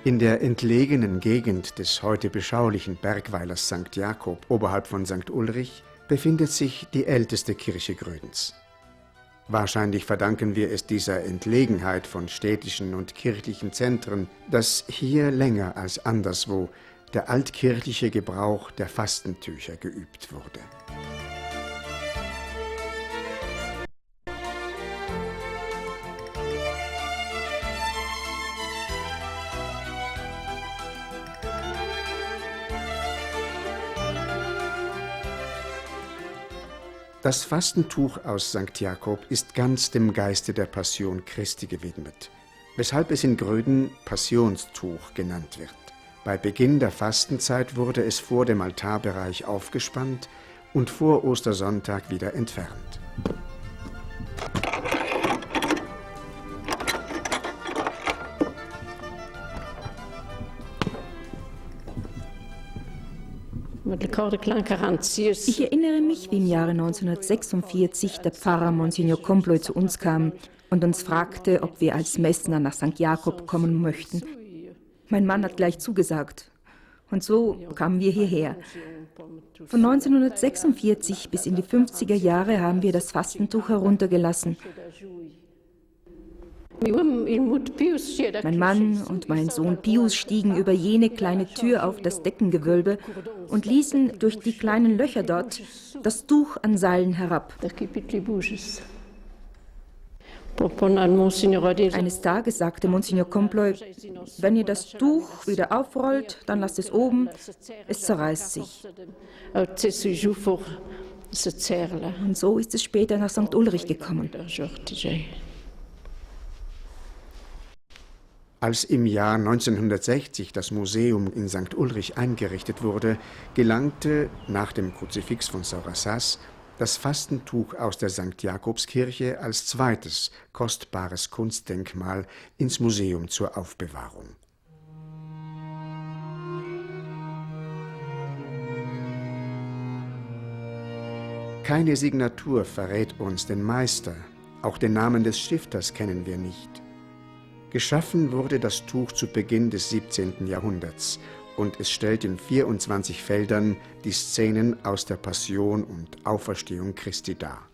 In der entlegenen Gegend des heute beschaulichen Bergweilers St. Jakob oberhalb von St. Ulrich befindet sich die älteste Kirche Grödens. Wahrscheinlich verdanken wir es dieser Entlegenheit von städtischen und kirchlichen Zentren, dass hier länger als anderswo der altkirchliche Gebrauch der Fastentücher geübt wurde. Das Fastentuch aus St. Jakob ist ganz dem Geiste der Passion Christi gewidmet, weshalb es in Gröden Passionstuch genannt wird. Bei Beginn der Fastenzeit wurde es vor dem Altarbereich aufgespannt und vor Ostersonntag wieder entfernt. Ich erinnere mich, wie im Jahre 1946 der Pfarrer Monsignor Comploy zu uns kam und uns fragte, ob wir als Messner nach St. Jakob kommen möchten. Mein Mann hat gleich zugesagt. Und so kamen wir hierher. Von 1946 bis in die 50er Jahre haben wir das Fastentuch heruntergelassen. Mein Mann und mein Sohn Pius stiegen über jene kleine Tür auf das Deckengewölbe und ließen durch die kleinen Löcher dort das Tuch an Seilen herab. Eines Tages sagte Monsignor Comploy, wenn ihr das Tuch wieder aufrollt, dann lasst es oben, es zerreißt sich. Und so ist es später nach St. Ulrich gekommen. Als im Jahr 1960 das Museum in St. Ulrich eingerichtet wurde, gelangte nach dem Kruzifix von Saint-Rassas das Fastentuch aus der St. Jakobskirche als zweites kostbares Kunstdenkmal ins Museum zur Aufbewahrung. Keine Signatur verrät uns den Meister, auch den Namen des Stifters kennen wir nicht. Geschaffen wurde das Tuch zu Beginn des 17. Jahrhunderts und es stellt in 24 Feldern die Szenen aus der Passion und Auferstehung Christi dar.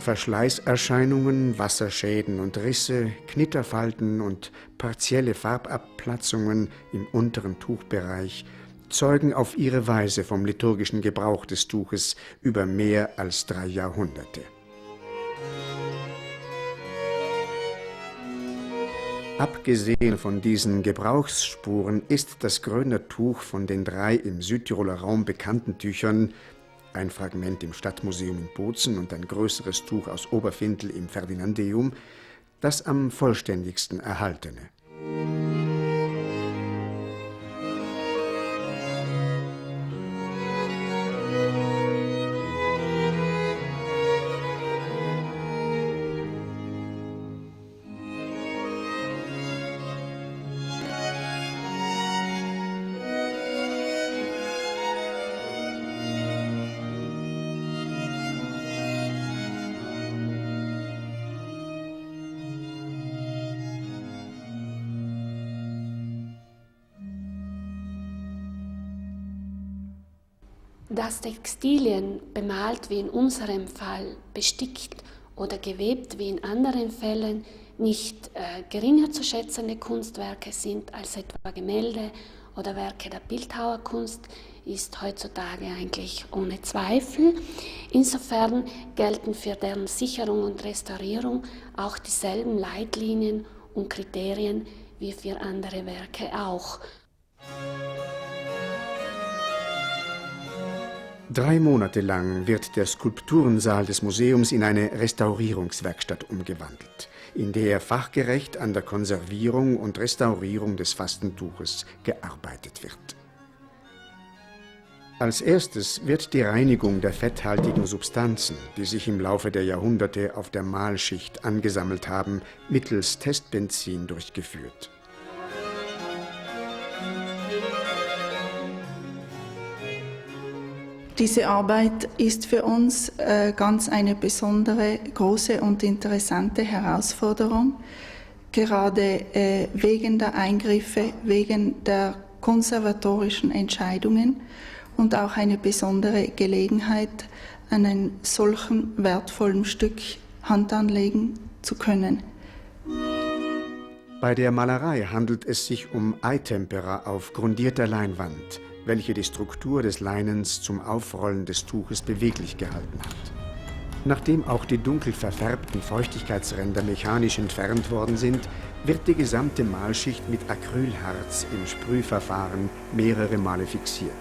Verschleißerscheinungen, Wasserschäden und Risse, Knitterfalten und partielle Farbabplatzungen im unteren Tuchbereich zeugen auf ihre Weise vom liturgischen Gebrauch des Tuches über mehr als 3 Jahrhunderte. Abgesehen von diesen Gebrauchsspuren ist das Grödner Tuch von den 3 im Südtiroler Raum bekannten Tüchern, ein Fragment im Stadtmuseum in Bozen und ein größeres Tuch aus Oberfindl im Ferdinandeum, das am vollständigsten erhaltene. Dass Textilien, bemalt wie in unserem Fall, bestickt oder gewebt wie in anderen Fällen, nicht geringer zu schätzende Kunstwerke sind als etwa Gemälde oder Werke der Bildhauerkunst, ist heutzutage eigentlich ohne Zweifel. Insofern gelten für deren Sicherung und Restaurierung auch dieselben Leitlinien und Kriterien wie für andere Werke auch. 3 Monate lang wird der Skulpturensaal des Museums in eine Restaurierungswerkstatt umgewandelt, in der fachgerecht an der Konservierung und Restaurierung des Fastentuches gearbeitet wird. Als erstes wird die Reinigung der fetthaltigen Substanzen, die sich im Laufe der Jahrhunderte auf der Mahlschicht angesammelt haben, mittels Testbenzin durchgeführt. Diese Arbeit ist für uns ganz eine besondere, große und interessante Herausforderung. gerade wegen der Eingriffe, wegen der konservatorischen Entscheidungen und auch eine besondere Gelegenheit, an einem solchen wertvollen Stück Hand anlegen zu können. Bei der Malerei handelt es sich um Eitempera auf grundierter Leinwand, welche die Struktur des Leinens zum Aufrollen des Tuches beweglich gehalten hat. Nachdem auch die dunkel verfärbten Feuchtigkeitsränder mechanisch entfernt worden sind, wird die gesamte Malschicht mit Acrylharz im Sprühverfahren mehrere Male fixiert.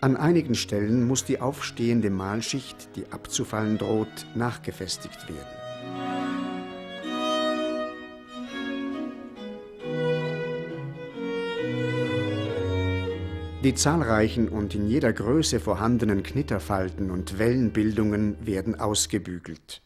An einigen Stellen muss die aufstehende Malschicht, die abzufallen droht, nachgefestigt werden. Die zahlreichen und in jeder Größe vorhandenen Knitterfalten und Wellenbildungen werden ausgebügelt.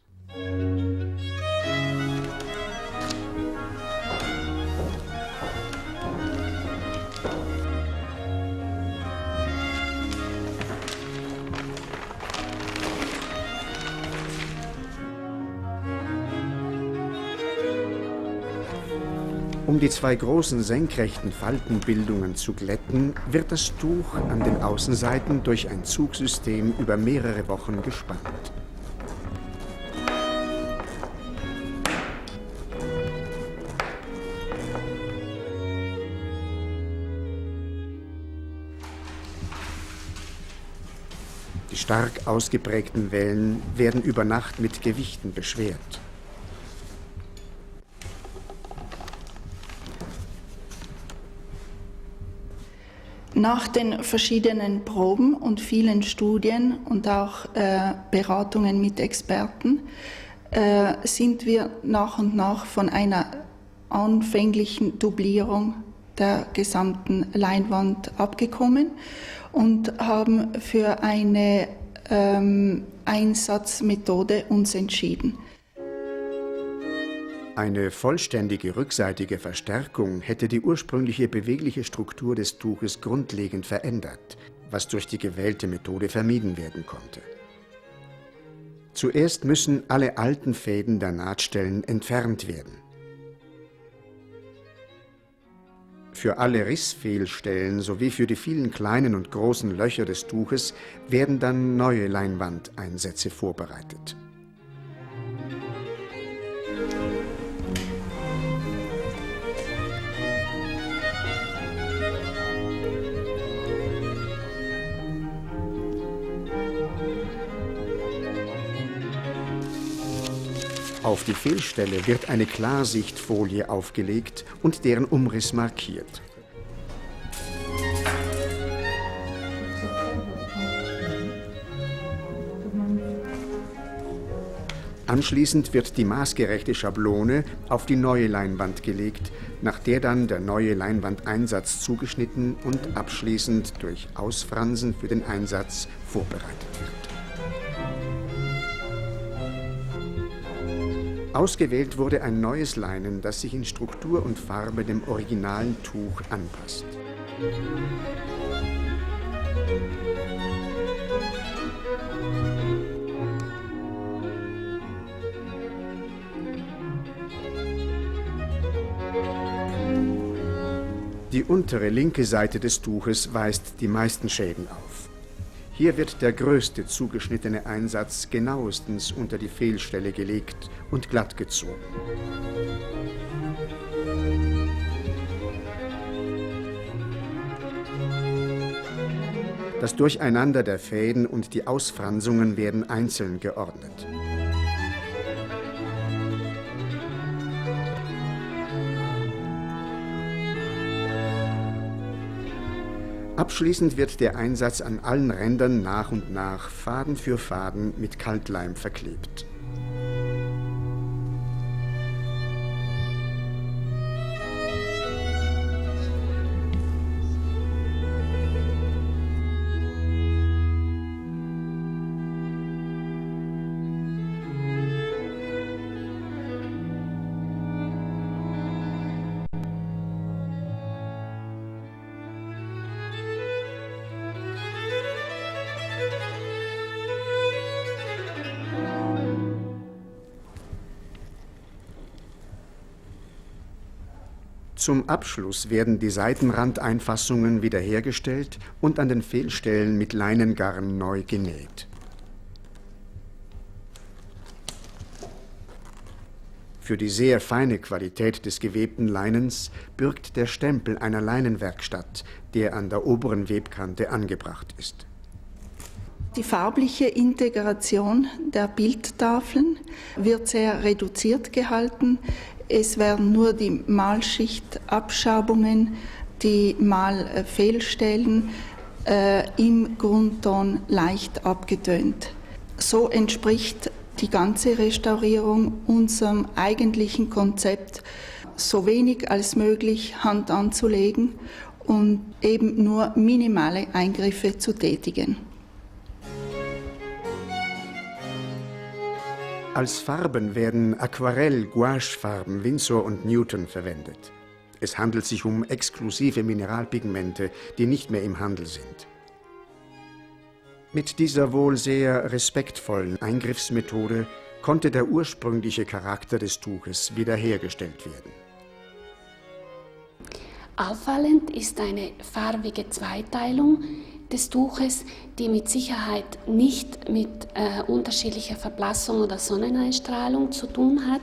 Um die zwei großen senkrechten Faltenbildungen zu glätten, wird das Tuch an den Außenseiten durch ein Zugsystem über mehrere Wochen gespannt. Die stark ausgeprägten Wellen werden über Nacht mit Gewichten beschwert. Nach den verschiedenen Proben und vielen Studien und auch Beratungen mit Experten sind wir nach und nach von einer anfänglichen Dublierung der gesamten Leinwand abgekommen und haben für eine Einsatzmethode uns entschieden. Eine vollständige rückseitige Verstärkung hätte die ursprüngliche bewegliche Struktur des Tuches grundlegend verändert, was durch die gewählte Methode vermieden werden konnte. Zuerst müssen alle alten Fäden der Nahtstellen entfernt werden. Für alle Rissfehlstellen sowie für die vielen kleinen und großen Löcher des Tuches werden dann neue Leinwandeinsätze vorbereitet. Auf die Fehlstelle wird eine Klarsichtfolie aufgelegt und deren Umriss markiert. Anschließend wird die maßgerechte Schablone auf die neue Leinwand gelegt, nach der dann der neue Leinwandeinsatz zugeschnitten und abschließend durch Ausfransen für den Einsatz vorbereitet wird. Ausgewählt wurde ein neues Leinen, das sich in Struktur und Farbe dem originalen Tuch anpasst. Die untere linke Seite des Tuches weist die meisten Schäden auf. Hier wird der größte zugeschnittene Einsatz genauestens unter die Fehlstelle gelegt und glatt gezogen. Das Durcheinander der Fäden und die Ausfransungen werden einzeln geordnet. Abschließend wird der Einsatz an allen Rändern nach und nach Faden für Faden mit Kaltleim verklebt. Zum Abschluss werden die Seitenrandeinfassungen wiederhergestellt und an den Fehlstellen mit Leinengarn neu genäht. Für die sehr feine Qualität des gewebten Leinens bürgt der Stempel einer Leinenwerkstatt, der an der oberen Webkante angebracht ist. Die farbliche Integration der Bildtafeln wird sehr reduziert gehalten. Es werden nur die Malschichtabschabungen, die Malfehlstellen im Grundton leicht abgetönt. So entspricht die ganze Restaurierung unserem eigentlichen Konzept, so wenig als möglich Hand anzulegen und eben nur minimale Eingriffe zu tätigen. Als Farben werden Aquarell, Gouachefarben, Winsor und Newton verwendet. Es handelt sich um exklusive Mineralpigmente, die nicht mehr im Handel sind. Mit dieser wohl sehr respektvollen Eingriffsmethode konnte der ursprüngliche Charakter des Tuches wiederhergestellt werden. Auffallend ist eine farbige Zweiteilung des Tuches, die mit Sicherheit nicht mit unterschiedlicher Verblassung oder Sonneneinstrahlung zu tun hat.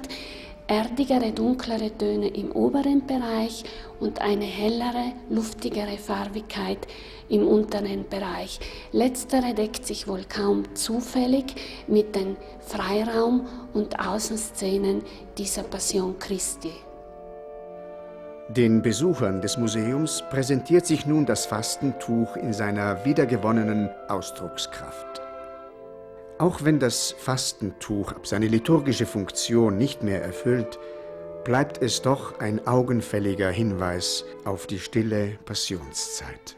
Erdigere, dunklere Töne im oberen Bereich und eine hellere, luftigere Farbigkeit im unteren Bereich. Letztere deckt sich wohl kaum zufällig mit den Freiraum- und Außenszenen dieser Passion Christi. Den Besuchern des Museums präsentiert sich nun das Fastentuch in seiner wiedergewonnenen Ausdruckskraft. Auch wenn das Fastentuch seine liturgische Funktion nicht mehr erfüllt, bleibt es doch ein augenfälliger Hinweis auf die stille Passionszeit.